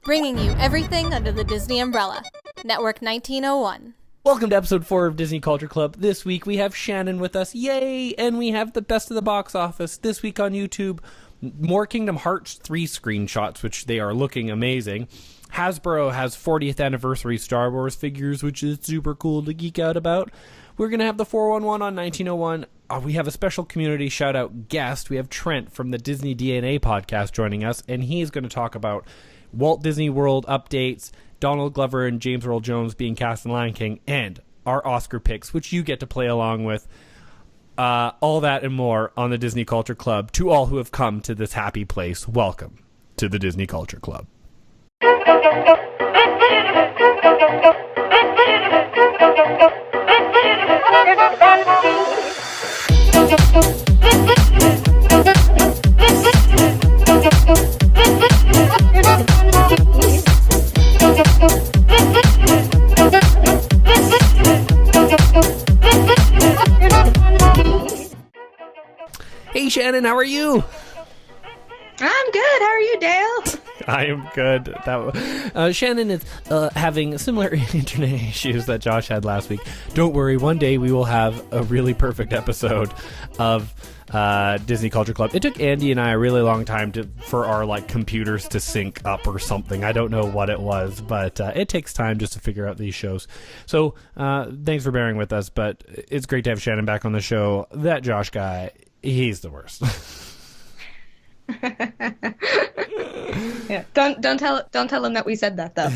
Bringing you everything under the Disney umbrella. Network 1901. Welcome to episode 4 of Disney Culture Club. This week we have Shannon with us. Yay! And we have the best of the box office. This week on YouTube, more Kingdom Hearts 3 screenshots, which they are looking amazing. Hasbro has 40th anniversary Star Wars figures, which is super cool to geek out about. We're going to have the 411 on 1901. We have a special community shout-out guest. We have Trent from the Disney DNA podcast joining us, and he's going to talk about Walt Disney World updates, Donald Glover and James Earl Jones being cast in Lion King, and our Oscar picks, which you get to play along with. All that and more on the Disney Culture Club. To all who have come to this happy place, welcome to the Disney Culture Club. Hey Shannon, how are you? I'm good. How are you, Dale? I am good. Shannon is having similar internet issues that Josh had last week. Don't worry, one day we will have a really perfect episode of Disney Culture Club. It took Andy and I a really long time for our computers to sync up or something. I don't know what it was, but it takes time just to figure out these shows. So thanks for bearing with us, but it's great to have Shannon back on the show. That Josh guy, he's the worst. Yeah, don't tell him that we said that though.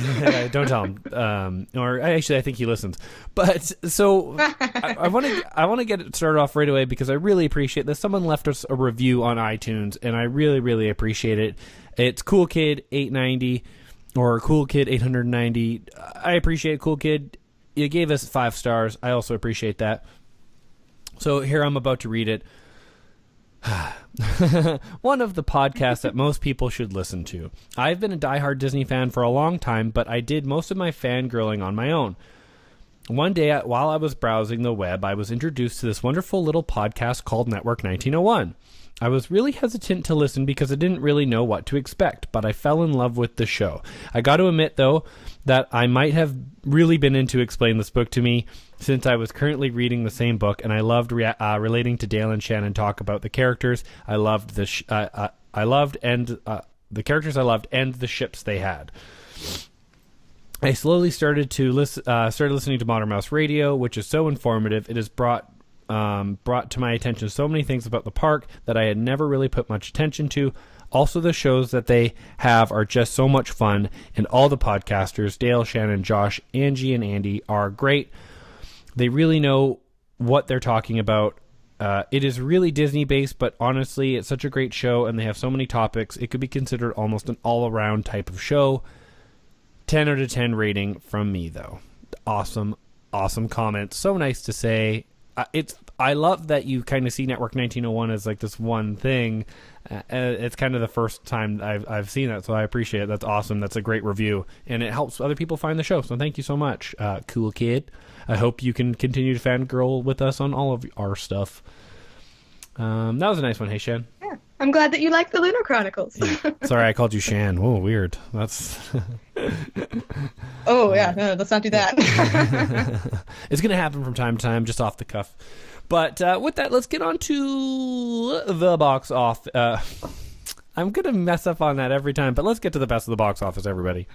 Don't tell him. Or actually, I think he listens. But so I want to get it started off right away because I really appreciate this. Someone left us a review on iTunes, and I really, really appreciate it. It's Cool Kid 890 or Cool Kid 890. I appreciate Cool Kid. You gave us 5 stars. I also appreciate that. So here I'm about to read it. One of the podcasts that most people should listen to. I've been a diehard Disney fan for a long time, but I did most of my fangirling on my own. One day, while I was browsing the web, I was introduced to this wonderful little podcast called Network 1901. I was really hesitant to listen because I didn't really know what to expect, but I fell in love with the show. I got to admit, though, that I might have really been into Explain This Book to Me since I was currently reading the same book, and I loved relating to Dale and Shannon talk about the characters. I loved the characters I loved and the ships they had. I slowly started listening to Modern Mouse Radio, which is so informative. It has brought to my attention so many things about the park that I had never really put much attention to. Also, the shows that they have are just so much fun, and all the podcasters, Dale, Shannon, Josh, Angie, and Andy, are great. They really know what they're talking about. It is really Disney-based, but honestly, it's such a great show, and they have so many topics. It could be considered almost an all-around type of show. 10 out of 10 rating from me, though. Awesome, awesome comment. So nice to say. I love that you kind of see Network 1901 as this one thing. It's kind of the first time I've seen that, so I appreciate it. That's awesome. That's a great review, and it helps other people find the show. So thank you so much, Cool Kid. I hope you can continue to fangirl with us on all of our stuff. That was a nice one. Hey, Shan. Yeah, I'm glad that you like the Lunar Chronicles. Sorry, I called you Shan. Whoa, weird. That's. Oh yeah, no, let's not do that. It's gonna happen from time to time, just off the cuff. But with that, let's get on to the box office. I'm gonna mess up on that every time, but let's get to the best of the box office, everybody.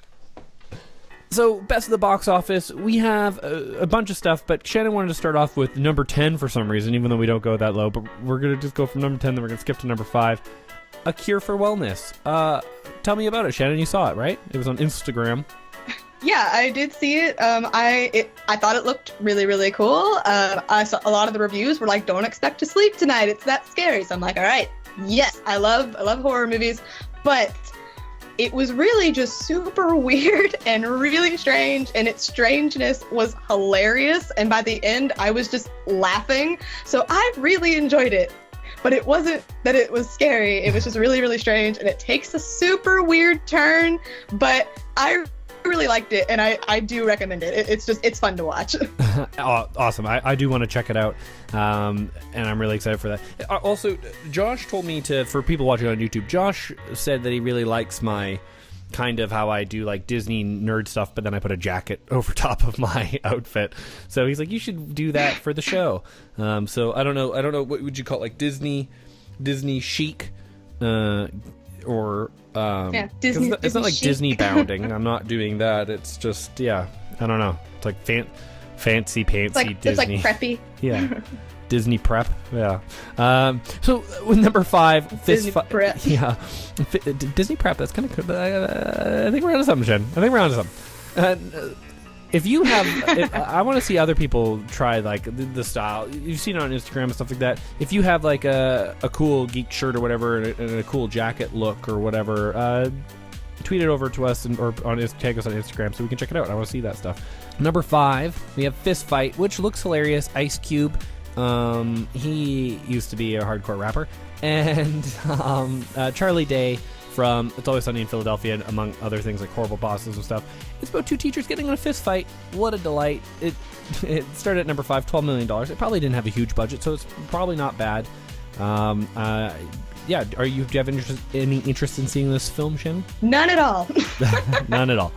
So, best of the box office, we have a bunch of stuff, but Shannon wanted to start off with number 10 for some reason, even though we don't go that low, but we're going to just go from number 10, then we're going to skip to number 5. A Cure for Wellness. Tell me about it, Shannon. You saw it, right? It was on Instagram. Yeah, I did see it. I thought it looked really, really cool. I saw a lot of the reviews were like, don't expect to sleep tonight. It's that scary. So I'm like, all right, yes, I love horror movies, but it was really just super weird and really strange, and its strangeness was hilarious, and by the end, I was just laughing, so I really enjoyed it. But it wasn't that it was scary, it was just really, really strange, and it takes a super weird turn, but I really liked it, and I do recommend it. It's fun to watch. Awesome. I do want to check it out, and I'm really excited for that. Also, Josh told me for people watching on YouTube, Josh said that he really likes my kind of how I do like Disney nerd stuff, but then I put a jacket over top of my outfit. So he's like, you should do that for the show. So I don't know, what would you call it, like Disney chic, or Disney. It's not like chic. Disney bounding. I'm not doing that. It's just I don't know. It's like fancy Disney. It's like preppy. Yeah. Disney prep, yeah. So with number 5, Disney prep. Yeah, Disney prep. That's kind of cool. I think we're onto something, Jen. I think we're onto something. If you have, I want to see other people try like the style. You've seen it on Instagram and stuff like that. If you have like a cool geek shirt or whatever, and a cool jacket look or whatever, tweet it over to us or tag us on Instagram so we can check it out. I want to see that stuff. Number 5, we have Fist Fight, which looks hilarious. Ice Cube. He used to be a hardcore rapper, and Charlie Day from It's Always Sunny in Philadelphia, and among other things like Horrible Bosses and stuff. It's about 2 teachers getting in a fist fight. What a delight. It started at number 5, $12 million. It probably didn't have a huge budget, so it's probably not bad. Yeah, do you have any interest in seeing this film, Shannon? None at all. None at all.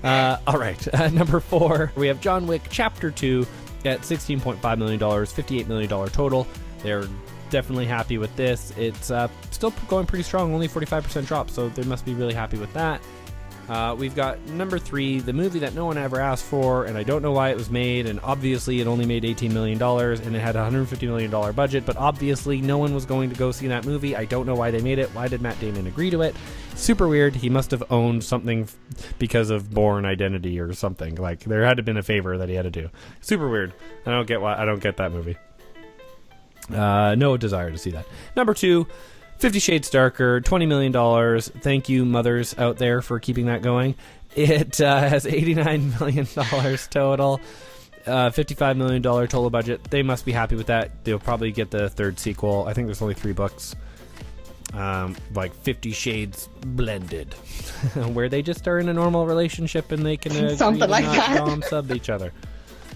All right, number 4, we have John Wick Chapter 2 at $16.5 million, $58 million total. They're definitely happy with this. It's still going pretty strong, only 45% drop, so they must be really happy with that. We've got number 3, the movie that no one ever asked for, and I don't know why it was made, and obviously it only made $18 million, and it had a $150 million budget, but obviously no one was going to go see that movie. I don't know why they made it. Why did Matt Damon agree to it? Super weird. He must have owned something because of Bourne Identity or something. Like, there had to have been a favor that he had to do. Super weird. I don't get that movie. No desire to see that. Number 2, 50 Shades Darker, $20 million. Thank you, mothers out there, for keeping that going. It has $89 million total, $55 million total budget. They must be happy with that. They'll probably get the 3rd sequel. I think there's only 3 books. Like 50 Shades Blended, where they just are in a normal relationship and they can something like that. Dom sub each other.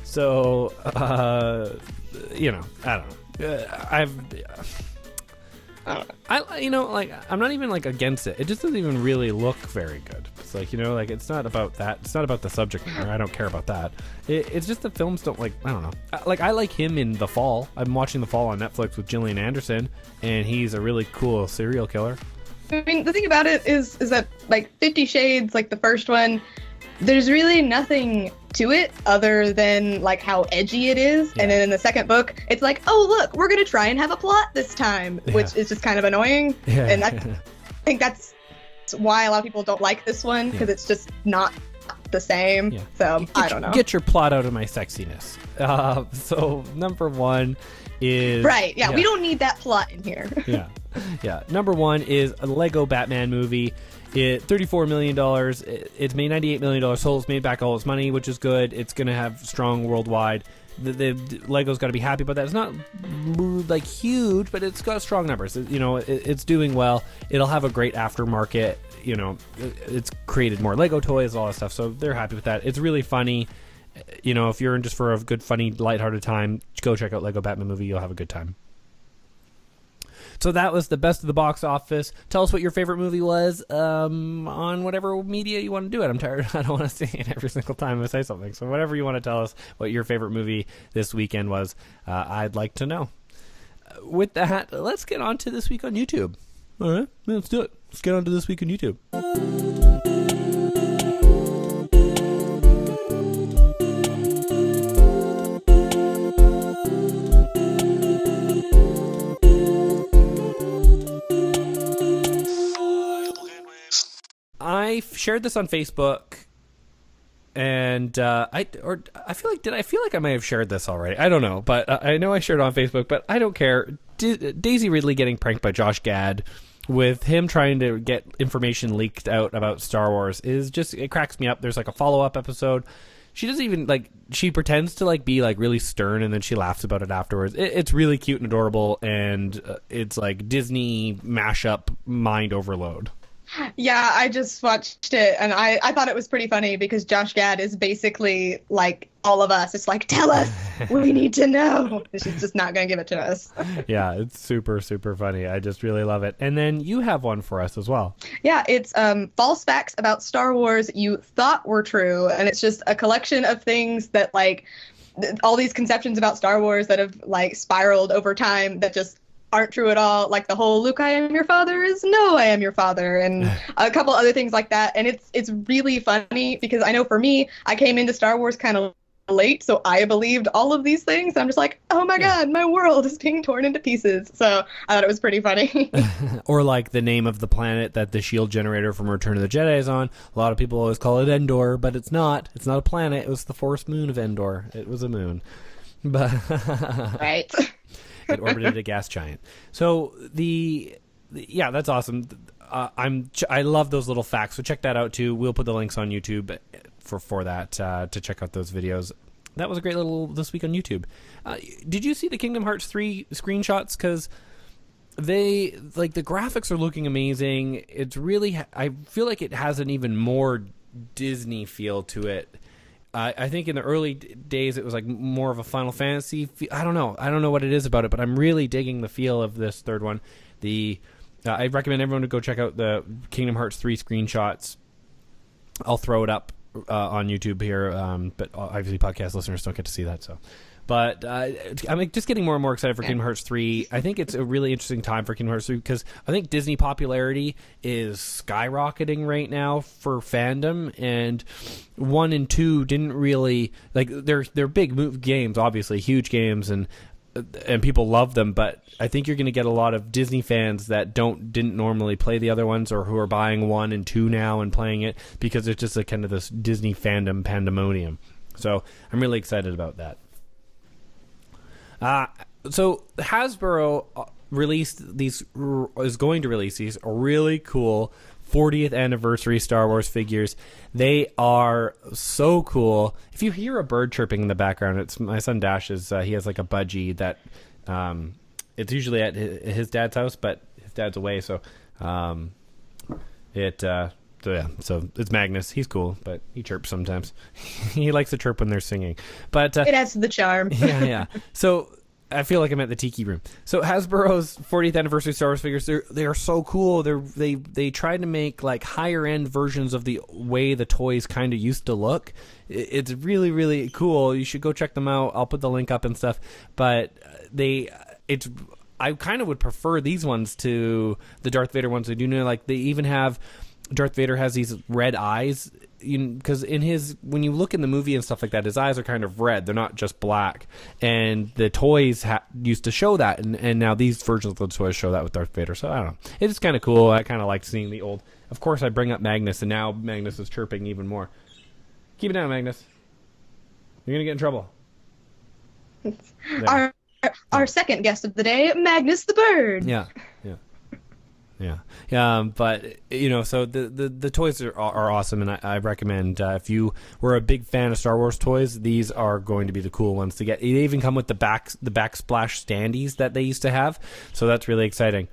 So, I don't know. I'm not even like against it. It just doesn't even really look very good. It's like, it's not about that. It's not about the subject matter. I don't care about that. It's just the films don't I don't know. I like him in The Fall. I'm watching The Fall on Netflix with Gillian Anderson, and he's a really cool serial killer. I mean, the thing about it is that like 50 Shades, like the first one, there's really nothing to it other than like how edgy it is. Yeah. And then in the second book, it's like, oh, look, we're going to try and have a plot this time, which is just kind of annoying. Yeah. And I think that's why a lot of people don't like this one, because it's just not the same. Yeah. So I don't know. Get your plot out of my sexiness. So number 1 is... Right, yeah, we don't need that plot in here. Yeah. Number 1 is a Lego Batman movie. $34 million. It's made $98 million total. It's made back all its money, which is good. It's going to have strong worldwide. The Lego's got to be happy about that. It's not like huge, but it's got strong numbers. It's doing well. It'll have a great aftermarket. It's created more Lego toys, all that stuff. So they're happy with that. It's really funny. If you're in just for a good, funny, lighthearted time, go check out Lego Batman movie. You'll have a good time. So that was the best of the box office. Tell us what your favorite movie was on whatever media you want to do it. I'm tired. I don't want to say it every single time I say something. So whatever you want to tell us what your favorite movie this weekend was, I'd like to know. With that, let's get on to This Week on YouTube. All right, let's do it. Let's get on to This Week on YouTube. I shared this on Facebook, and I feel like I may have shared this already. I don't know, but I know I shared it on Facebook, but I don't care. Daisy Ridley getting pranked by Josh Gad with him trying to get information leaked out about Star Wars it cracks me up. There's like a follow-up episode. She doesn't even she pretends to be really stern, and then she laughs about it afterwards. It's really cute and adorable, and it's like Disney mashup mind overload. Yeah, I just watched it and I thought it was pretty funny because Josh Gad is basically like all of us. It's like, tell us, we need to know. She's just not going to give it to us. Yeah, it's super, super funny. I just really love it. And then you have one for us as well. Yeah, it's false facts about Star Wars you thought were true. And it's just a collection of things that like all these conceptions about Star Wars that have like spiraled over time that just aren't true at all, like the whole Luke, I am your father is no, I am your father, and a couple other things like that. And it's really funny because I know for me, I came into Star Wars kind of late, so I believed all of these things. I'm just like, oh my God, my world is being torn into pieces. So I thought it was pretty funny. Or like the name of the planet that the shield generator from Return of the Jedi is on. A lot of people always call it Endor, but it's not. It's not a planet. It was the forest moon of Endor. It was a moon. But Right. It orbited a gas giant. So yeah, that's awesome. I love those little facts. So check that out too. We'll put the links on YouTube for that to check out those videos. That was a great little this week on YouTube. Did you see the Kingdom Hearts 3 screenshots? Because they like the graphics are looking amazing. It's really I feel like it has an even more Disney feel to it. I think in the early days it was like more of a Final Fantasy feel. I don't know what it is about it, but I'm really digging the feel of this third one. I recommend everyone to go check out the Kingdom Hearts 3 screenshots. I'll throw it up on YouTube here, but obviously podcast listeners don't get to see that. So, but I'm just getting more and more excited for Kingdom Hearts 3. I think it's a really interesting time for Kingdom Hearts 3 because I think Disney popularity is skyrocketing right now for fandom, and 1 and 2 didn't really like they're big games, obviously huge games, and people love them, but I think you're going to get a lot of Disney fans that didn't normally play the other ones, or who are buying 1 and 2 now and playing it because it's just a kind of this Disney fandom pandemonium. So I'm really excited about that. So Hasbro is going to release these really cool 40th anniversary Star Wars figures. They are so cool. If you hear a bird chirping in the background, it's my son Dash's. He has like a budgie that it's usually at his dad's house, but his dad's away, so so it's Magnus. He's cool, but he chirps sometimes. He likes to chirp when they're singing, but it adds to the charm. yeah. So I feel like I'm at the Tiki Room. So Hasbro's 40th anniversary Star Wars figures, they are so cool. They tried to make like higher end versions of the way the toys kind of used to look. It's really, really cool. You should go check them out. I'll put the link up and stuff. But I kind of would prefer these ones to the Darth Vader ones. They do know, like, they even have Darth Vader has these red eyes, because when you look in the movie and stuff like that, his eyes are kind of red. They're not just black. And the toys used to show that, and now these versions of the toys show that with Darth Vader. So I don't know. It's kind of cool. I kind of like seeing the old. Of course, I bring up Magnus, and now Magnus is chirping even more. Keep it down, Magnus. You're gonna get in trouble. Our second guest of the day, Magnus the Bird. Yeah. But so the toys are awesome, and I recommend if you were a big fan of Star Wars toys, these are going to be the cool ones to get. They even come with the backsplash standees that they used to have, so that's really exciting.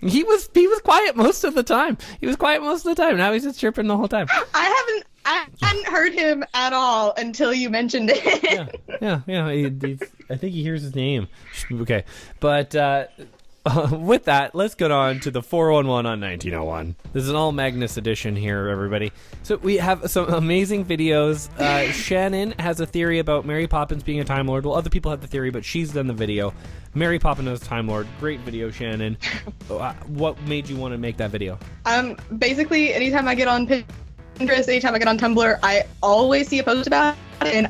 He was quiet most of the time. Now he's just chirping the whole time. I hadn't heard him at all until you mentioned it. Yeah. I think he hears his name. Okay, but. With that, let's get on to the 411 on 1901. This is an all Magnus edition here, everybody. So we have some amazing videos. Shannon has a theory about Mary Poppins being a Time Lord. Well, other people have the theory, but she's done the video. Mary Poppins as Time Lord. Great video, Shannon. What made you want to make that video? Basically, anytime I get on Pinterest, anytime I get on Tumblr, I always see a post about it, and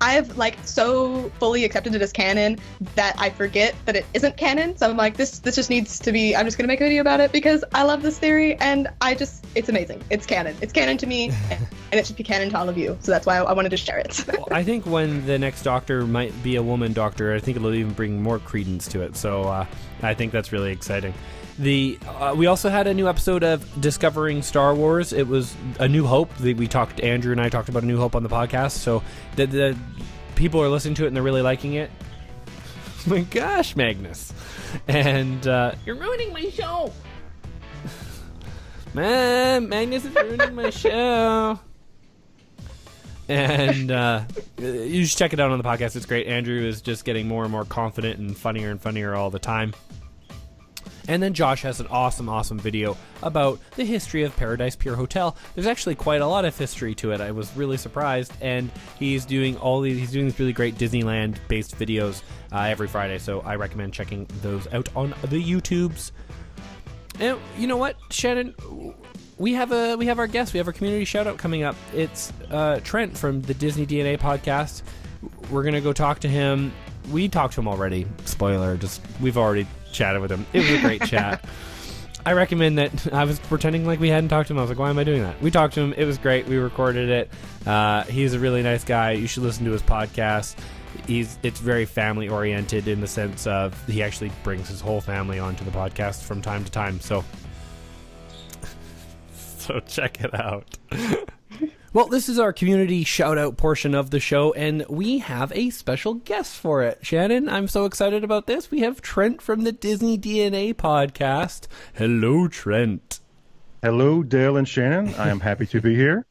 I've so fully accepted it as canon that I forget that it isn't canon. So I'm like, this just needs to be, I'm just going to make a video about it because I love this theory and it's amazing. It's canon. It's canon to me and it should be canon to all of you. So that's why I wanted to share it. Well, I think when the next Doctor might be a woman Doctor, I think it'll even bring more credence to it. So I think that's really exciting. We also had a new episode of Discovering Star Wars. It was A New Hope. Andrew and I talked about A New Hope on the podcast. So the people are listening to it and they're really liking it. Oh my gosh, Magnus. And you're ruining my show. Magnus is ruining my show. And you should check it out on the podcast. It's great. Andrew is just getting more and more confident and funnier all the time. And then Josh has an awesome video about the history of Paradise Pier Hotel. There's actually quite a lot of history to it. I was really surprised. And he's doing these really great Disneyland-based videos every Friday. So I recommend checking those out on the YouTubes. And you know what, Shannon? We have our guest. We have our community shout out coming up. It's Trent from the Disney DNA podcast. We're gonna go talk to him. We talked to him already. Spoiler, we've already chatted with him. It was a great chat. I recommend that. I was pretending like we hadn't talked to him. I was like, why am I doing that? We talked to him. It was great. We recorded it. He's a really nice guy. You should listen to his podcast. It's very family oriented in the sense of he actually brings his whole family onto the podcast from time to time. So check it out. Well, this is our community shout-out portion of the show, and we have a special guest for it. Shannon, I'm so excited about this. We have Trent from the Disney DNA podcast. Hello, Trent. Hello, Dale and Shannon. I am happy to be here.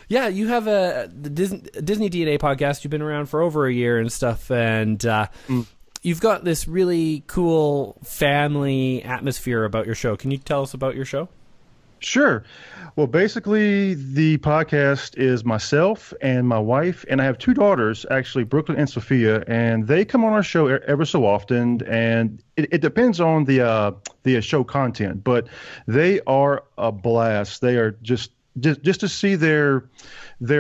Yeah, you have the Disney DNA podcast. You've been around for over a year and stuff, and you've got this really cool family atmosphere about your show. Can you tell us about your show? Sure. Well, basically, the podcast is myself and my wife, and I have two daughters, actually, Brooklyn and Sophia, and they come on our show ever so often, and it depends on the show content, but they are a blast. They are just to see their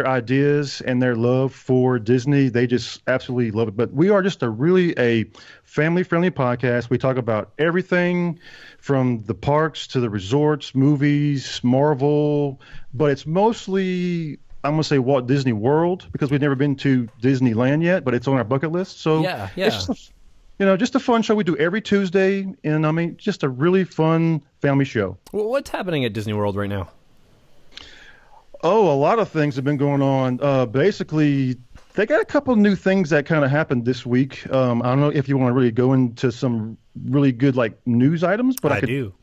ideas and their love for Disney. They just absolutely love it. But we are just a family-friendly podcast. We talk about everything from the parks to the resorts, movies, Marvel, but it's mostly, I'm going to say Walt Disney World, because we've never been to Disneyland yet, but it's on our bucket list. So yeah. It's just a fun show we do every Tuesday, and I mean, just a really fun family show. Well, what's happening at Disney World right now? Oh, a lot of things have been going on. Basically, they got a couple of new things that kind of happened this week. I don't know if you want to really go into some really good news items, but I do.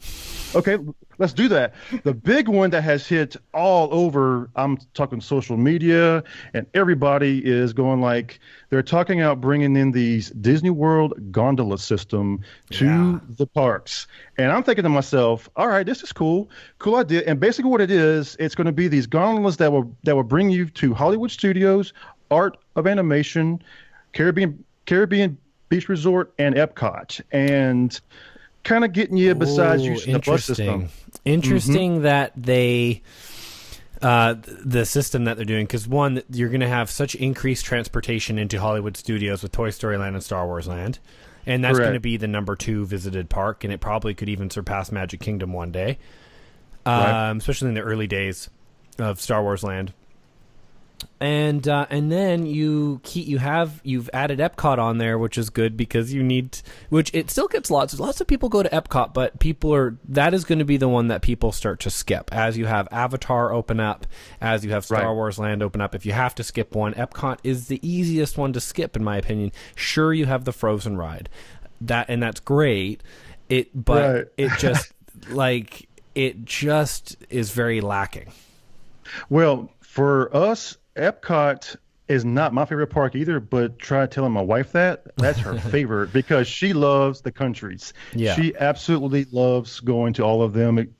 Okay, let's do that. The big one that has hit all over, I'm talking social media, and everybody is going they're talking about bringing in these Disney World gondola system to the parks. And I'm thinking to myself, all right, this is cool idea. And basically what it is, it's going to be these gondolas that will bring you to Hollywood Studios, Art of Animation, Caribbean Beach Resort, and Epcot. And kind of getting you besides using the bus system. Interesting that they the system that they're doing, because one, you're going to have such increased transportation into Hollywood Studios with Toy Story Land and Star Wars Land, and that's going to be the number 2 visited park, and it probably could even surpass Magic Kingdom one day, especially in the early days of Star Wars Land. And then you've added Epcot on there, which is good because which it still gets lots of people go to Epcot, but that is going to be the one that people start to skip as you have Avatar open up, as you have Star Wars Land open up. If you have to skip one, Epcot is the easiest one to skip, in my opinion. Sure, you have the Frozen ride, that's great. It just it just is very lacking. Well, for us, Epcot is not my favorite park either, but try telling my wife that's her favorite because she loves the countries. Yeah. She absolutely loves going to all of them,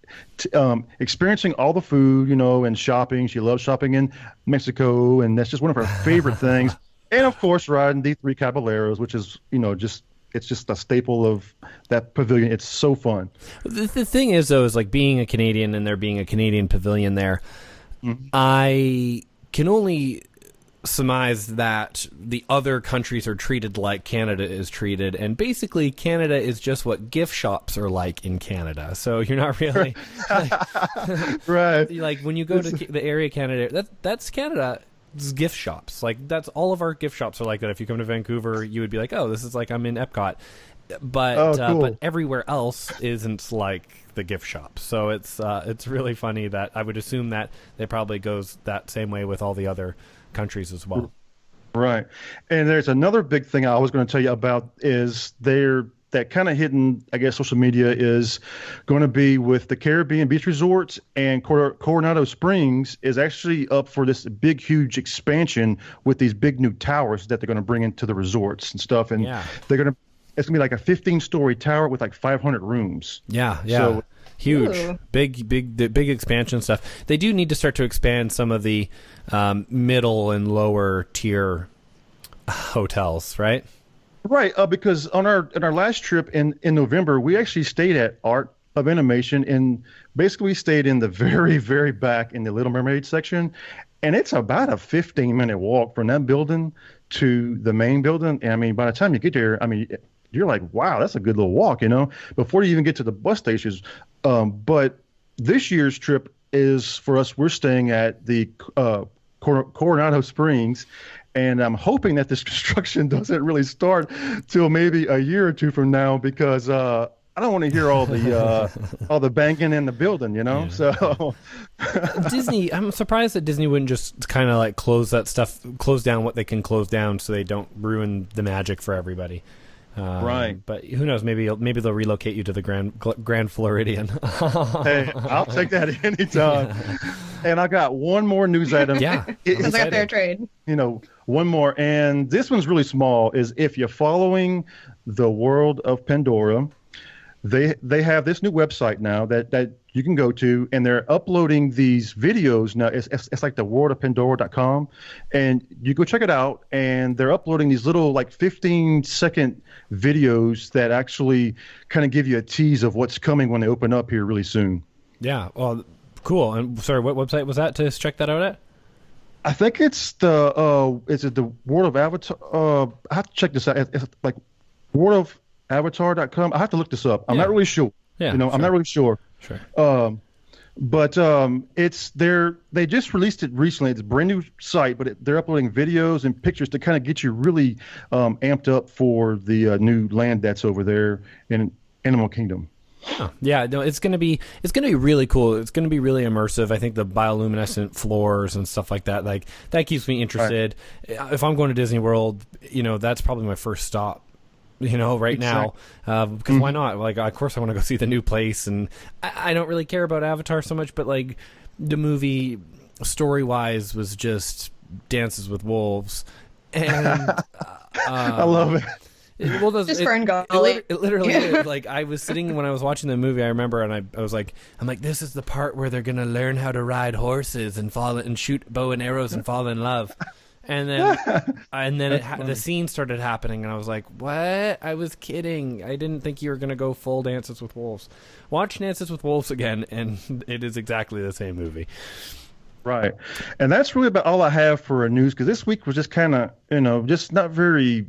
experiencing all the food, and shopping. She loves shopping in Mexico, and that's just one of her favorite things. And of course, riding the 3 Caballeros, which is, it's just a staple of that pavilion. It's so fun. The thing is, though, is being a Canadian and there being a Canadian pavilion there, I can only surmise that the other countries are treated like Canada is treated, and basically Canada is just what gift shops are like in Canada. So you're not really right. When you go to the area Canada, that's Canada. It's gift shops. That's all of our gift shops are like that. If you come to Vancouver, you would be like, oh, this is I'm in Epcot. But cool. But everywhere else isn't like the gift shop. So it's really funny that I would assume that it probably goes that same way with all the other countries as well. Right. And there's another big thing I was going to tell you about is they're that kind of hidden, I guess, social media is going to be with the Caribbean beach resorts, and Coronado Springs is actually up for this big, huge expansion with these big new towers that they're going to bring into the resorts and stuff. And it's going to be like a 15-story tower with like 500 rooms. Yeah. So, huge. Ooh. Big expansion stuff. They do need to start to expand some of the middle and lower tier hotels, right? Right, because on our last trip in November, we actually stayed at Art of Animation, and basically we stayed in the very, very back in the Little Mermaid section, and it's about a 15-minute walk from that building to the main building. And I mean, by the time you get there, I mean, you're like, wow, that's a good little walk, before you even get to the bus stations. But this year's trip is for us. We're staying at the Coronado Springs. And I'm hoping that this construction doesn't really start till maybe a year or two from now, because I don't want to hear all the banging in the building, Yeah. So Disney, I'm surprised that Disney wouldn't just kind of like close down what they can close down, so they don't ruin the magic for everybody. Right. But who knows? Maybe they'll relocate you to the Grand Floridian. Hey, I'll take that anytime. Yeah. And I got one more news item. Yeah. Sounds like a fair trade. One more. And this one's really small, is if you're following the World of Pandora, they have this new website now that you can go to, and they're uploading these videos now. It's like the worldofpandora.com, and you go check it out, and they're uploading these little like 15-second videos that actually kind of give you a tease of what's coming when they open up here really soon. Yeah. Well, cool. And sorry, what website was that to check that out at? I think it's the World of Avatar? I have to check this out. It's like worldofavatar.com. I have to look this up. I'm not really sure. Yeah, sure. I'm not really sure. Sure. But they just released it recently. It's a brand new site, but they're uploading videos and pictures to kind of get you really amped up for the new land that's over there in Animal Kingdom. Oh, yeah, no, it's gonna be really cool. It's gonna be really immersive. I think the bioluminescent floors and stuff like that, that keeps me interested. Right. If I'm going to Disney World, that's probably my first stop. Right now, because why not? Like, of course, I want to go see the new place, and I don't really care about Avatar so much, but like the movie story-wise was just Dances with Wolves, and I love it. Just Fern Gully. It literally is. Like, I was sitting when I was watching the movie, I remember, and I was like, this is the part where they're gonna learn how to ride horses and shoot bow and arrows and fall in love. And then the scene started happening, and I was like, what? I was kidding. I didn't think you were going to go full Dances with Wolves. Watch Dances with Wolves again, and it is exactly the same movie. Right. And that's really about all I have for news, because this week was just kind of, just not very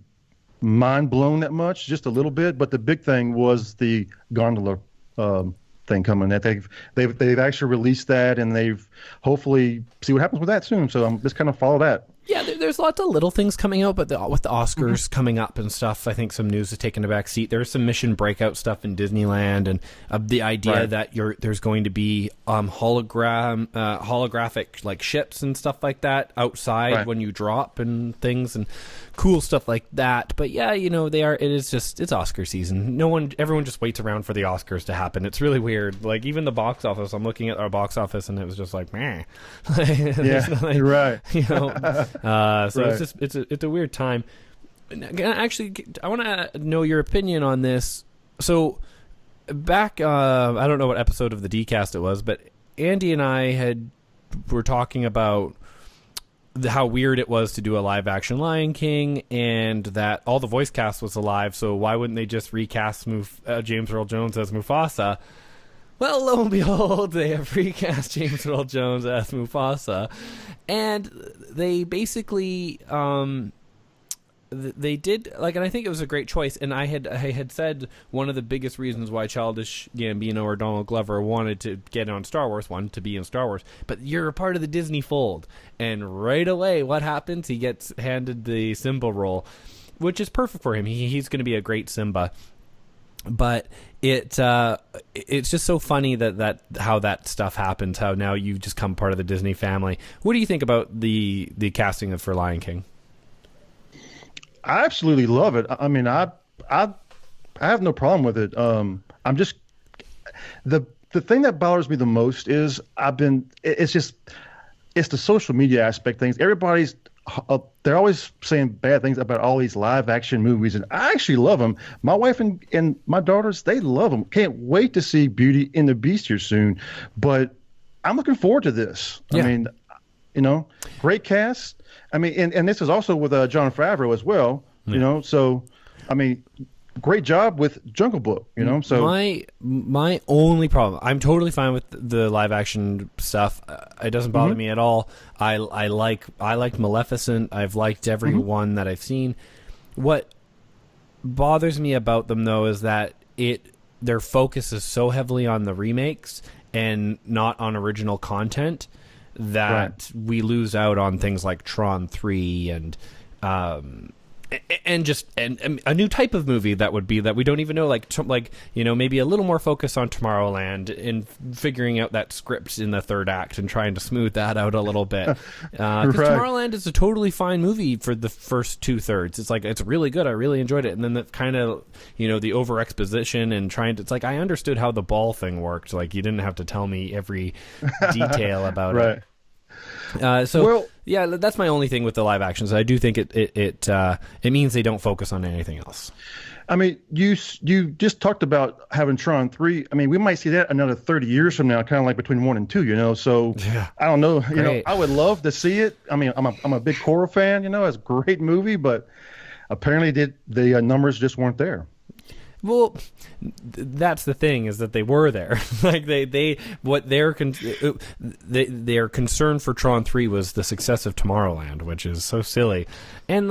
mind blown that much, just a little bit. But the big thing was the gondola thing coming. That they've actually released that, and they've hopefully see what happens with that soon. So I'm just kind of follow that. Yeah, there's lots of little things coming out, but with the Oscars coming up and stuff, I think some news has taken a back seat. There's some Mission Breakout stuff in Disneyland, and the idea that there's going to be holographic like ships and stuff like that outside when you drop and things and cool stuff like that. But yeah, it's Oscar season. Everyone just waits around for the Oscars to happen. It's really weird. Like, even the box office, I'm looking at our box office, and it was just like, meh. You're right. It's a weird time. Actually, I want to know your opinion on this. So back, I don't know what episode of the D-Cast it was, but Andy and I were talking about how weird it was to do a live action Lion King, and that all the voice cast was alive, so why wouldn't they just recast James Earl Jones as Mufasa? Well, lo and behold, they have recast James Earl Jones as Mufasa, and they basically they did, like, and I think it was a great choice. And I had said one of the biggest reasons why Childish Gambino or Donald Glover wanted to get on Star Wars, one, to be in Star Wars, but you're a part of the Disney fold. And right away, what happens? He gets handed the Simba role, which is perfect for him. He's going to be a great Simba. But it's just so funny that how that stuff happens, how now you just come part of the Disney family. What do you think about the casting for Lion King? I absolutely love it. I mean, I I have no problem with it. I'm just the thing that bothers me the most is it's the social media aspect things. Everybody's they're always saying bad things about all these live action movies, and I actually love them. My wife and my daughters, they love them. Can't wait to see Beauty and the Beast here soon. But I'm looking forward to this. Yeah. I mean, great cast. I mean, and this is also with Jon Favreau as well. Yeah. So I mean, great job with Jungle Book. So my only problem, I'm totally fine with the live action stuff. It doesn't bother me at all. I liked Maleficent. I've liked every one that I've seen. What bothers me about them though is that their focus is so heavily on the remakes and not on original content that we lose out on things like Tron 3 and a new type of movie that we don't even know, maybe a little more focus on Tomorrowland and figuring out that script in the third act and trying to smooth that out a little bit. Because Tomorrowland is a totally fine movie for the first 2/3. It's really good. I really enjoyed it. And then the kind of, the over exposition and it's like, I understood how the ball thing worked. Like, you didn't have to tell me every detail about it. That's my only thing with the live actions. I do think it means they don't focus on anything else. I mean, you just talked about having Tron 3. I mean, we might see that another 30 years from now, kind of like between 1 and 2. So I don't know. I would love to see it. I mean, I'm a big Korra fan. It's a great movie, but apparently the numbers just weren't there. Well, that's the thing, is that they were there. Like their concern for Tron 3 was the success of Tomorrowland, which is so silly. And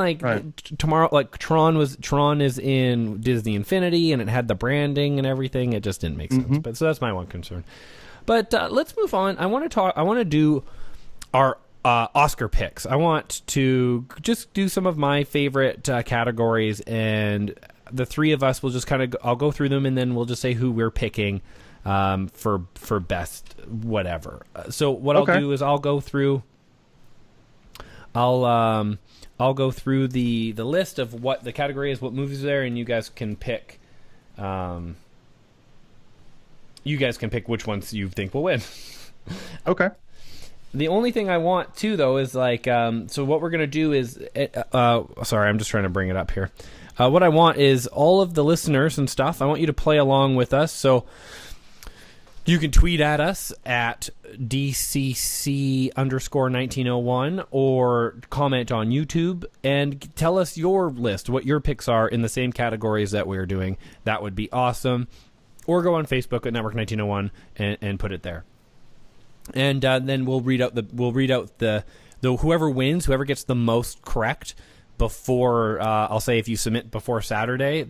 Tron is in Disney Infinity, and it had the branding and everything. It just didn't make sense. But so that's my one concern. But let's move on. I want to do our Oscar picks. I want to just do some of my favorite categories, and the three of us will just I'll go through them, and then we'll just say who we're picking for best whatever. So what I'll do is I'll go through the list of what the category is, what movies are there, and you guys can pick which ones you think will win. Okay. The only thing I want to, though, is so what we're going to do is sorry, I'm just trying to bring it up here. What I want is all of the listeners and stuff. I want you to play along with us. So you can tweet at us at DCC_1901 or comment on YouTube and tell us your list, what your picks are in the same categories that we're doing. That would be awesome. Or go on Facebook at Network 1901 and put it there. And then we'll read out the whoever wins, whoever gets the most correct before, I'll say if you submit before Saturday,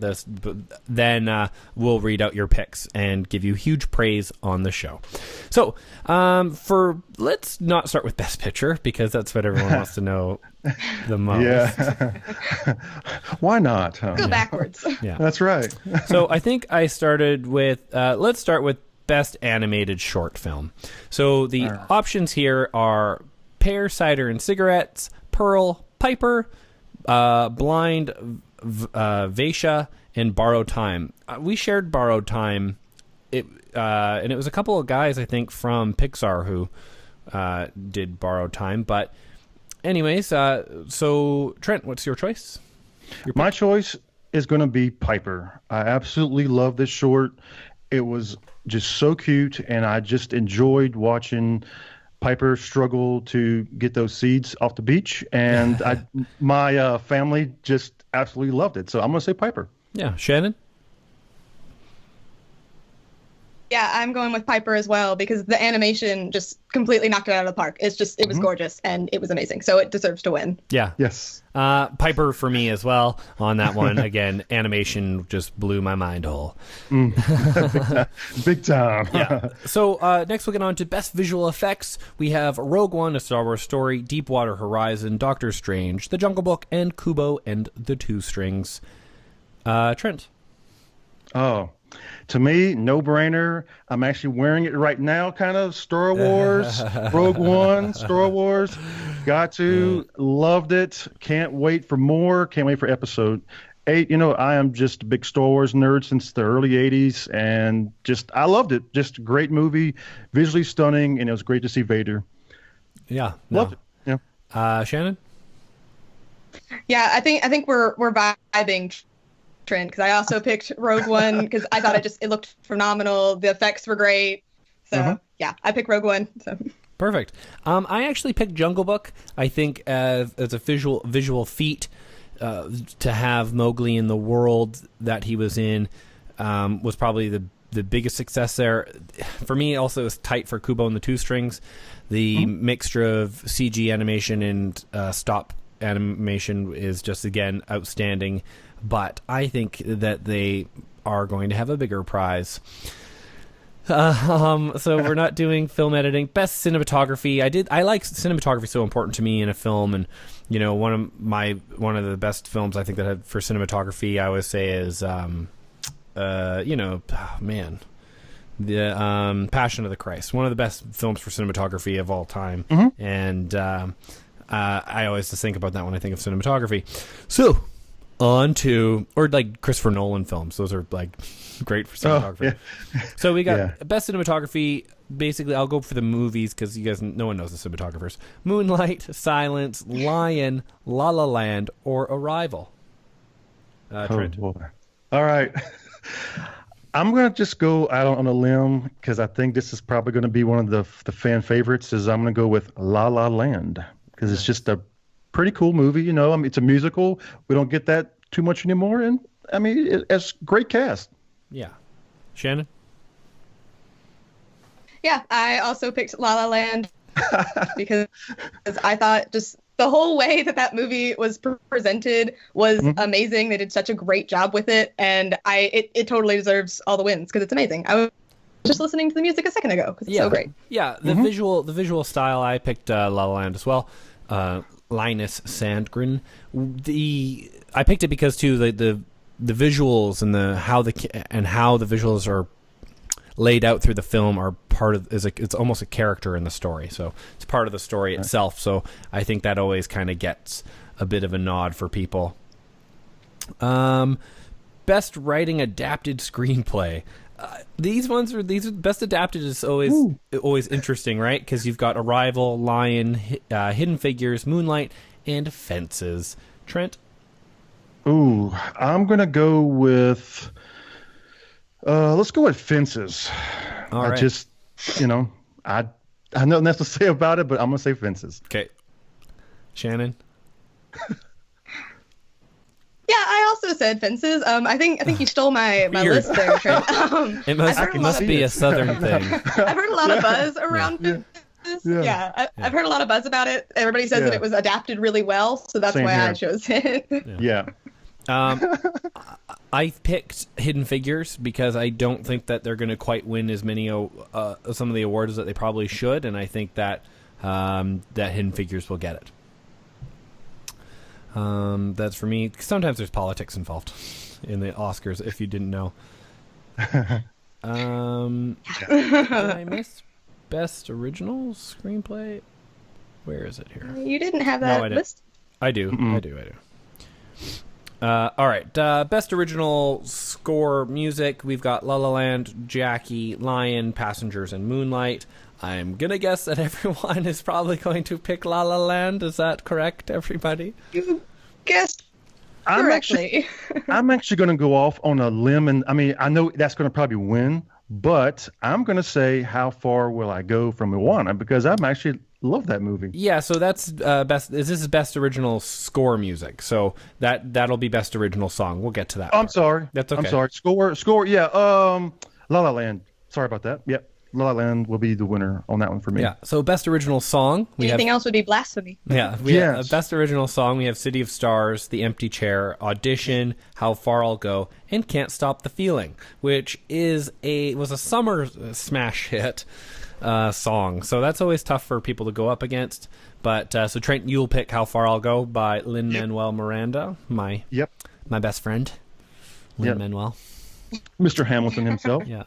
then we'll read out your picks and give you huge praise on the show. So let's not start with Best Picture, because that's what everyone wants to know the most. Yeah. Why not? Go backwards. Yeah, that's right. So I think I started with, let's start with Best Animated Short Film. So the options here are Pear, Cider, and Cigarettes, Pearl, Piper, Blind, Vaisha, and Borrowed Time. We shared Borrowed Time, and it was a couple of guys, I think, from Pixar who did Borrowed Time. But anyways, so Trent, what's your choice? My choice is going to be Piper. I absolutely love this short. It was just so cute, and I just enjoyed watching Piper struggle to get those seeds off the beach, and my family just absolutely loved it. So I'm going to say Piper. Yeah. Shannon? Yeah, I'm going with Piper as well, because the animation just completely knocked it out of the park. It was gorgeous, and it was amazing. So it deserves to win. Yeah. Yes. Piper for me as well on that one. Again, animation just blew my mind hole. Big time. Yeah. So next we'll get on to Best Visual Effects. We have Rogue One, A Star Wars Story, Deepwater Horizon, Doctor Strange, The Jungle Book, and Kubo and the Two Strings. Trent? Oh, to me, no-brainer. I'm actually wearing it right now, kind of. Star Wars, Rogue One, Star Wars. Got to. Loved it. Can't wait for more. Can't wait for episode I am just a big Star Wars nerd since the early 80s, and I loved it. Just a great movie, visually stunning, and it was great to see Vader. Yeah. Loved it. Yeah. Shannon? Yeah, I think we're vibing, Trent, because I also picked Rogue One because I thought it looked phenomenal. The effects were great. So, yeah, I picked Rogue One. So. Perfect. I actually picked Jungle Book. I think as a visual feat, to have Mowgli in the world that he was in was probably the biggest success there. For me, also, it was tight for Kubo and the Two Strings. The mixture of CG animation and stop animation is just, again, outstanding. But I think that they are going to have a bigger prize. So we're not doing film editing. Best cinematography. I like cinematography, so important to me in a film, and one of the best films I think that had for cinematography I always say is the Passion of the Christ, one of the best films for cinematography of all time. And I always just think about that when I think of cinematography. So on to, or like Christopher Nolan films, those are like great for cinematography. So we got best cinematography. Basically, I'll go for the movies because no one knows the cinematographers. Moonlight, Silence, Lion, La La Land, or Arrival. Trent. Boy. All right. I'm going to just go out on a limb because I think this is probably going to be one of the fan favorites. I'm going to go with La La Land because it's just a pretty cool movie. It's a musical. We don't get that too much anymore. And, it's great cast. Yeah. Shannon? Yeah, I also picked La La Land because I thought just the whole way that movie was presented was amazing. They did such a great job with it, and it totally deserves all the wins because it's amazing. I was just listening to the music a second ago because it's so great. Yeah, the visual style. I picked La La Land as well. Linus Sandgren. I picked it because too the visuals and how the visuals are laid out through the film are it's almost a character in the story, so it's part of the story itself. So I think that always kind of gets a bit of a nod for people. Best writing adapted screenplay. These best adapted is always interesting, right? Because you've got Arrival, Lion, Hidden Figures, Moonlight, and Fences. Trent? Ooh, I'm gonna go with. Let's go with Fences. All right. I just, I have nothing else to say about it, but I'm gonna say Fences. Okay. Shannon? Yeah, I also said Fences. I think you stole my list there, Trent. It must be a Southern thing. I've heard a lot of buzz around Fences. Yeah, I've heard a lot of buzz about it. Everybody says that it was adapted really well, so that's why I chose it. Yeah. I picked Hidden Figures because I don't think that they're going to quite win as many some of the awards that they probably should, and I think that that Hidden Figures will get it. That's for me. Sometimes there's politics involved in the Oscars, if you didn't know. Did I miss Best Original Screenplay? Where is it here? You didn't have that list? I do. I do. All right. Best Original Score Music. We've got La La Land, Jackie, Lion, Passengers, and Moonlight. I'm going to guess that everyone is probably going to pick La La Land. Is that correct, everybody? You guessed correctly. I'm actually going to go off on a limb, and I know that's going to probably win, but I'm going to say How Far Will I Go from Moana because I'm actually love that movie. Yeah, so that's best. This is Best Original Score Music, so that'll be Best Original Song. We'll get to that. I'm sorry. That's okay. I'm sorry. Score. Yeah. La La Land. Sorry about that. Yep. La La Land will be the winner on that one for me. Yeah. So Best Original Song. Anything else would be blasphemy. Yeah. Have Best Original Song. We have City of Stars, The Empty Chair, Audition, How Far I'll Go, and Can't Stop the Feeling, which was a summer smash hit song. So that's always tough for people to go up against. But so Trent, you'll pick How Far I'll Go by Lin-Manuel Miranda, my best friend, Lin-Manuel. Mr. Hamilton himself. Yeah.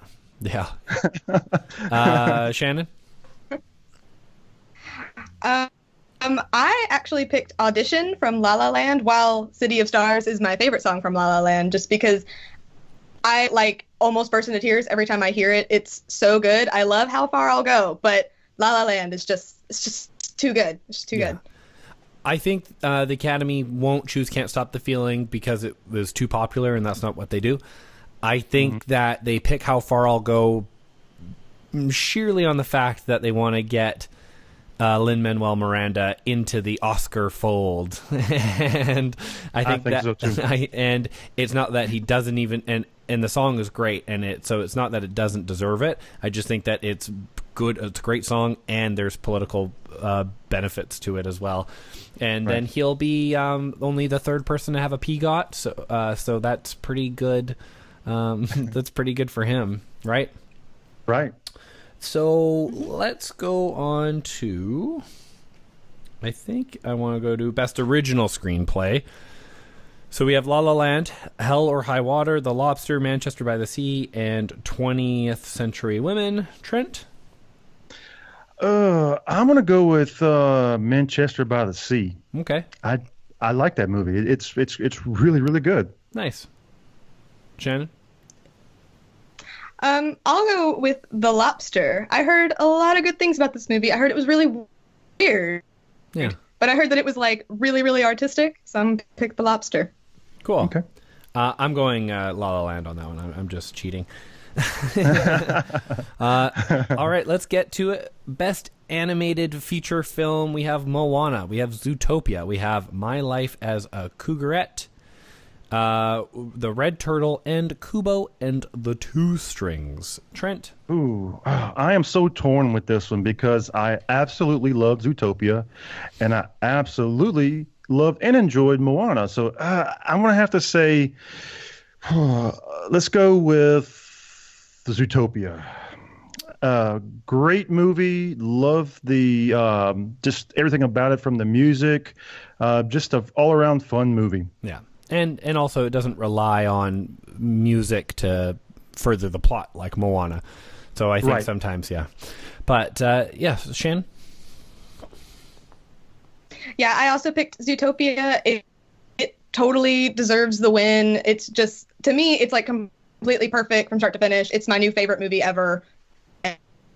Shannon? I actually picked Audition from La La Land, while City of Stars is my favorite song from La La Land, just because I like almost burst into tears every time I hear it. It's so good. I love How Far I'll Go, but La La Land is just too good. It's just too good. I think the Academy won't choose Can't Stop the Feeling because it was too popular, and that's not what they do. I think that they pick How Far I'll Go sheerly on the fact that they want to get Lin-Manuel Miranda into the Oscar fold. And I think that so too. And it's not that he doesn't even, and the song is great, and so it's not that it doesn't deserve it. I just think that it's good. It's a great song, and there's political benefits to it as well. And then he'll be only the third person to have a PGOT, so that's pretty good. That's pretty good for him, right? Right. So let's go on to, I think I want to go to Best Original Screenplay. So we have La La Land, Hell or High Water, The Lobster, Manchester by the Sea, and 20th Century Women. Trent? I'm gonna go with Manchester by the Sea. Okay. I like that movie. It's really, really good. Nice. Shannon? I'll go with The Lobster. I heard a lot of good things about this movie. I heard it was really weird. Yeah. But I heard that it was like really, really artistic, so I'm gonna pick The Lobster. Cool. Okay. I'm going La La Land on that one. I'm just cheating. All right, let's get to it. Best animated feature film. We have Moana. We have Zootopia. We have My Life as a Cougarette. The Red Turtle, and Kubo and the Two Strings. Trent? Ooh, I am so torn with this one because I absolutely love Zootopia, and I absolutely loved and enjoyed Moana. So I'm going to have to say, let's go with the Zootopia. Great movie. Love the just everything about it, from the music, just an all-around fun movie. Yeah. And also it doesn't rely on music to further the plot like Moana. So I think sometimes, yeah. But, yeah, Shannon? Yeah, I also picked Zootopia. It totally deserves the win. It's just, to me, it's like completely perfect from start to finish. It's my new favorite movie ever.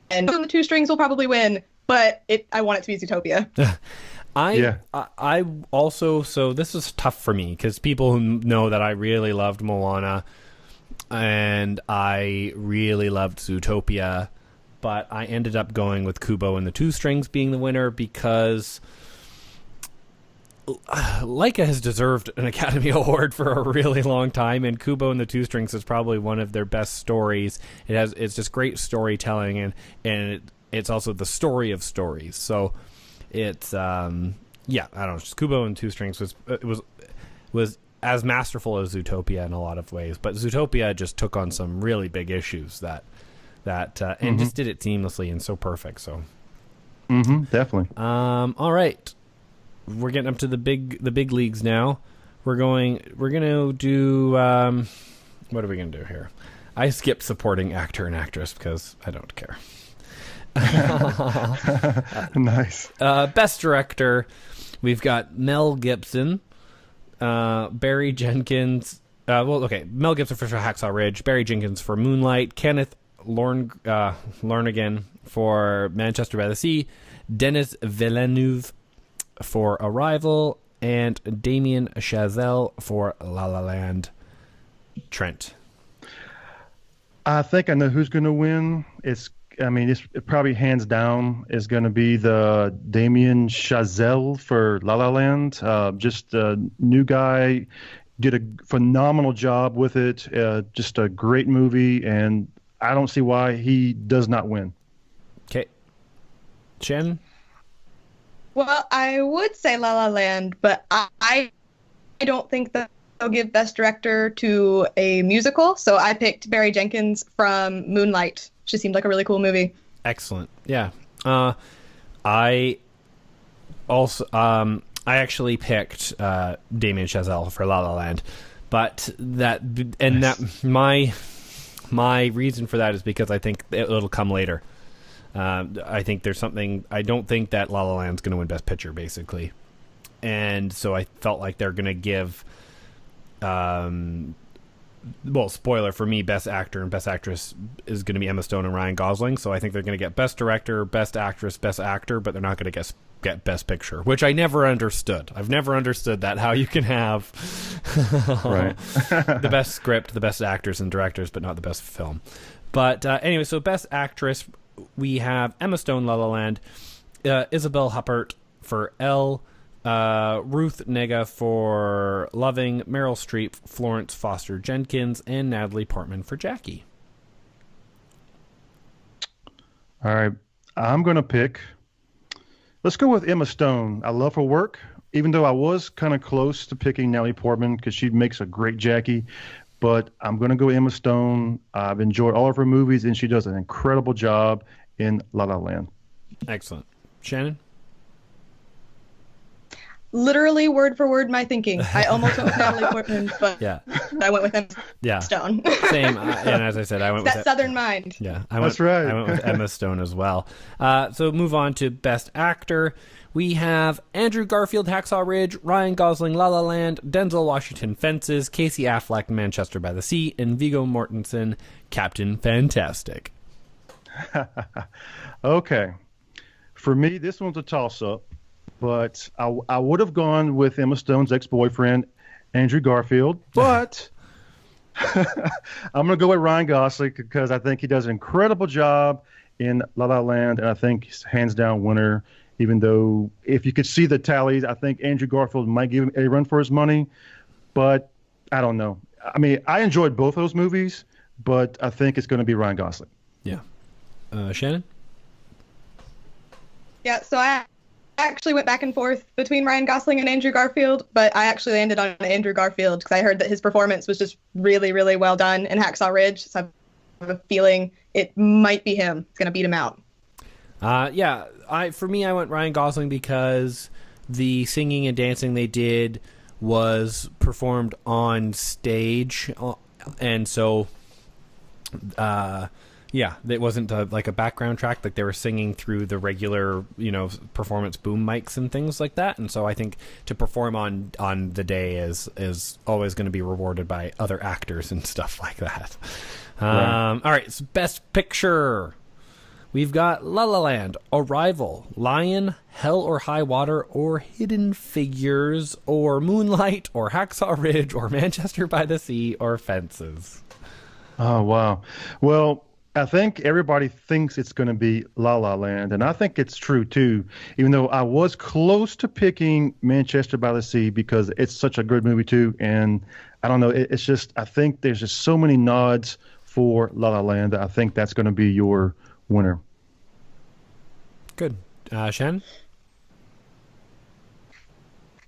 And the Two Strings will probably win, but I want it to be Zootopia. I also, so this is tough for me because people who know that I really loved Moana and I really loved Zootopia, but I ended up going with Kubo and the Two Strings being the winner because Laika has deserved an Academy Award for a really long time, and Kubo and the Two Strings is probably one of their best stories. It's just great storytelling, and it's also the story of stories. So it's I don't know, just Kubo and Two Strings was as masterful as Zootopia in a lot of ways, but Zootopia just took on some really big issues that and just did it seamlessly and so perfect. So definitely. All right, we're getting up to the big leagues now. We're gonna do what are we gonna do here? I skipped supporting actor and actress because I don't care. Nice. Best director, we've got Mel Gibson, Barry Jenkins. Mel Gibson for Hacksaw Ridge, Barry Jenkins for Moonlight, Kenneth Lonergan for Manchester by the Sea, Denis Villeneuve for Arrival, and Damien Chazelle for La La Land. Trent? I think I know who's going to win. It probably hands down is going to be the Damien Chazelle for La La Land. Just a new guy, did a phenomenal job with it. Just a great movie, and I don't see why he does not win. Okay. Shannon? Well, I would say La La Land, but I don't think that they'll give Best Director to a musical, so I picked Barry Jenkins from Moonlight. She seemed like a really cool movie. Excellent. Yeah. I actually picked Damien Chazelle for La La Land, but my reason for that is because I think it'll come later. I think there's something. I don't think that La La Land's going to win Best Picture, basically, and so I felt like they're going to give. Well, spoiler for me, Best Actor and Best Actress is going to be Emma Stone and Ryan Gosling. So I think they're going to get Best Director, Best Actress, Best Actor, but they're not going to get Best Picture, which I never understood. I've never understood that, how you can have right. the best script, the best actors and directors, but not the best film. But anyway, so Best Actress, we have Emma Stone, La La Land, Isabelle Huppert for Elle, Ruth Negga for Loving, Meryl Streep, Florence Foster Jenkins, and Natalie Portman for Jackie. All right, I'm going to pick. Let's go with Emma Stone. I love her work, even though I was kind of close to picking Natalie Portman because she makes a great Jackie. But I'm going to go Emma Stone. I've enjoyed all of her movies, and she does an incredible job in La La Land. Excellent. Shannon? Literally word for word my thinking. I almost went with Natalie Portman, but Yeah. I went with Emma Stone. Same. And as I said, I went that with Southern mind. Yeah, That's right. I went with Emma Stone as well. So move on to Best Actor. We have Andrew Garfield, Hacksaw Ridge, Ryan Gosling, La La Land, Denzel Washington, Fences, Casey Affleck, Manchester by the Sea, and Viggo Mortensen, Captain Fantastic. Okay. For me, this one's a toss-up, but I would have gone with Emma Stone's ex-boyfriend, Andrew Garfield, but I'm going to go with Ryan Gosling because I think he does an incredible job in La La Land, and I think he's hands-down winner, even though if you could see the tallies, I think Andrew Garfield might give him a run for his money, but I don't know. I mean, I enjoyed both those movies, but I think it's going to be Ryan Gosling. Yeah. Shannon? Yeah, so I actually went back and forth between Ryan Gosling and Andrew Garfield, but I actually landed on Andrew Garfield because I heard that his performance was just really, really well done in Hacksaw Ridge. So I have a feeling it might be him. It's going to beat him out. For me, I went Ryan Gosling because the singing and dancing they did was performed on stage, and so it wasn't like a background track. Like they were singing through the regular, performance boom mics and things like that. And so I think to perform on the day is always going to be rewarded by other actors and stuff like that. Right. All right, so Best Picture. We've got La La Land, Arrival, Lion, Hell or High Water, or Hidden Figures, or Moonlight, or Hacksaw Ridge, or Manchester by the Sea, or Fences. Oh, wow. Well, I think everybody thinks it's going to be La La Land, and I think it's true, too, even though I was close to picking Manchester by the Sea because it's such a good movie, too, and I don't know, it's just, I think there's just so many nods for La La Land that I think that's going to be your winner. Good. Shannon?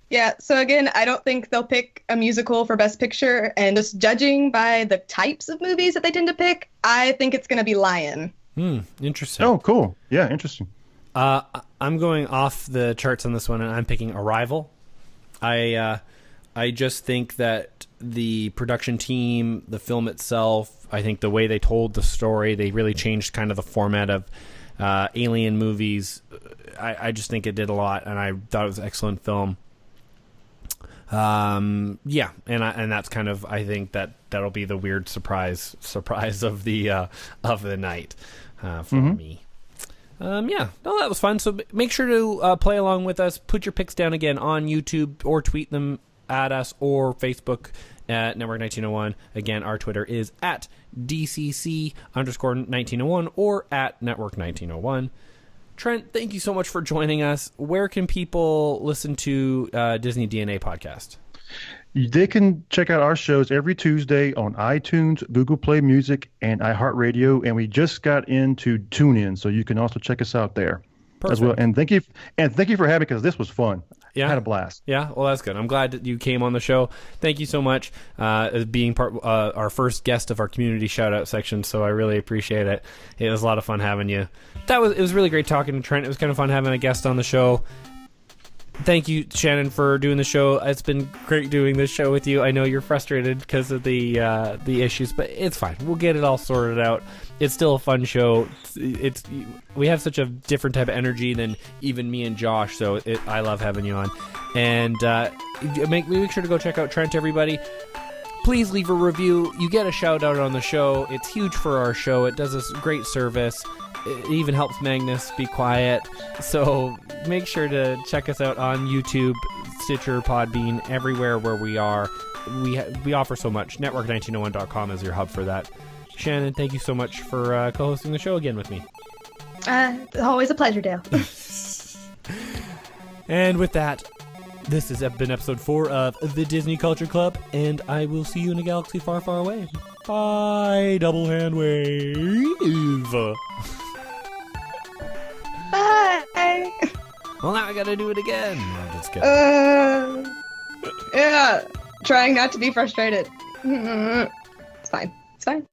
Yeah, so again, I don't think they'll pick a musical for Best Picture, and just judging by the types of movies that they tend to pick, I think it's going to be Lion. Interesting. Oh, cool. Yeah, interesting. I'm going off the charts on this one, and I'm picking Arrival. I just think that the production team, the film itself, I think the way they told the story, they really changed kind of the format of alien movies. I just think it did a lot, and I thought it was an excellent film. And that's kind of, I think that'll be the weird surprise of the night for me. That was fun. So make sure to play along with us. Put your picks down again on YouTube or tweet them at us or Facebook at Network 1901. Again, our Twitter is at DCC_1901 or at Network 1901. Trent, thank you so much for joining us. Where can people listen to Disney DNA podcast? They can check out our shows every Tuesday on iTunes, Google Play Music, and iHeartRadio. And we just got into TuneIn, so you can also check us out there. Perfect. As well. And thank you for having me because this was fun. Yeah, I had a blast. Yeah, well, that's good. I'm glad that you came on the show. Thank you so much as being our first guest of our community shout out section. So I really appreciate it. It was a lot of fun having you. It was really great talking to Trent. It was kind of fun having a guest on the show. Thank you, Shannon, for doing the show. It's been great doing this show with you. I know you're frustrated because of the issues, but it's fine. We'll get it all sorted out. It's still a fun show. We have such a different type of energy than even me and Josh, so I love having you on. And make sure to go check out Trent, everybody. Please leave a review. You get a shout out on the show. It's huge for our show. It does us great service. It even helps Magnus be quiet. So make sure to check us out on YouTube, Stitcher, Podbean, everywhere where we are. We offer so much. Network1901.com is your hub for that. Shannon, thank you so much for co-hosting the show again with me. Always a pleasure, Dale. And with that, this has been episode 4 of the Disney Culture Club, and I will see you in a galaxy far, far away. Bye, double hand wave. Bye. Well, now I gotta do it again. No, I'm just kidding. Yeah, trying not to be frustrated. It's fine. It's fine.